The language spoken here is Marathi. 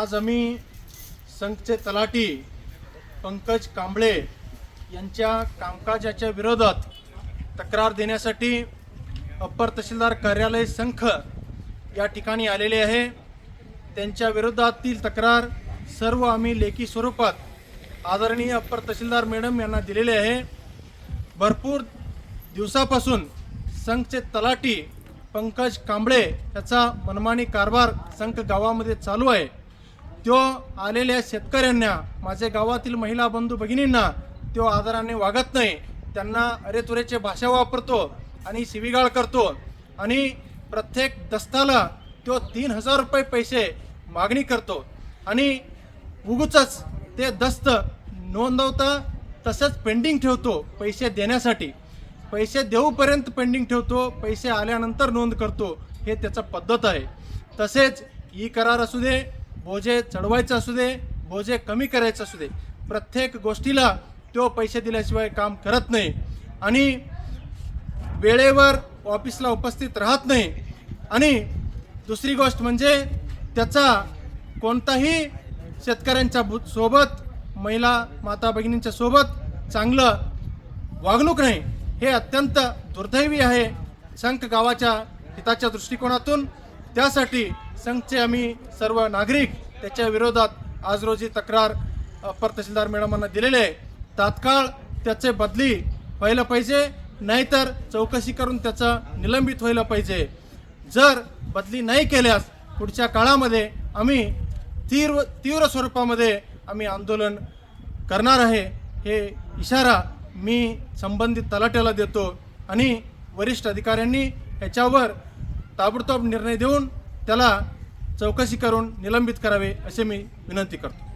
आज आम्ही संघचे तलाठी पंकज कांबळे यांच्या कामकाजाच्या विरोधात तक्रार देण्यासाठी अप्पर तहसीलदार कार्यालय संख या ठिकाणी आलेले आहे। त्यांच्या विरोधातील तक्रार सर्व आम्ही लेखी स्वरूपात आदरणीय अप्पर तहसीलदार मॅडम यांना दिलेले आहे। भरपूर दिवसापासून संघचे तलाठी पंकज कांबळे याचा मनमानी कारभार संघ गावामध्ये चालू आहे। तो आलेल्या शेतकऱ्यांना, माझे गावातील महिला बंधू भगिनींना तो आदराने वागत नाही, त्यांना अरेतुरेचे भाषा वापरतो आणि शिवीगाळ करतो आणि प्रत्येक दस्ताला तो 3000 रुपये पैसे मागणी करतो आणि उगूचच ते दस्त नोंदवता तसंच पेंडिंग ठेवतो। पैसे देण्यासाठी पैसे देऊपर्यंत पेंडिंग ठेवतो, पैसे आल्यानंतर नोंद करतो, हे त्याचा पद्धत आहे। तसेच ई करार असू दे, बोजे चढवायचं असू दे, बोजे कमी करायचं असू दे, प्रत्येक गोष्टीला तो पैसे दिल्याशिवाय काम करत नाही आणि वेळेवर ऑफिसला उपस्थित राहत नाही। आणि दुसरी गोष्ट म्हणजे त्याचा कोणताही शेतकऱ्यांच्या सोबत, महिला माता भगिनींच्या सोबत चांगलं वागणूक नाही, हे अत्यंत दुर्दैवी आहे संघ गावाच्या हिताच्या दृष्टिकोनातून। त्यासाठी संघचे आम्ही सर्व नागरिक त्याच्या विरोधात आज रोजी तक्रार अप्पर तहसीलदार मॅडमांना दिलेले आहे। तात्काळ त्याचे बदली व्हायला पाहिजे, नाहीतर चौकशी करून त्याचं निलंबित व्हायला पाहिजे। जर बदली नाही केल्यास पुढच्या काळामध्ये आम्ही तीव्र स्वरूपामध्ये आम्ही आंदोलन करणार आहे, हे इशारा मी संबंधित तलाट्याला देतो आणि वरिष्ठ अधिकाऱ्यांनी याच्यावर ताबडतोब निर्णय देऊन त्याला चौकशी करून निलंबित करावे असे मी विनंती करतो।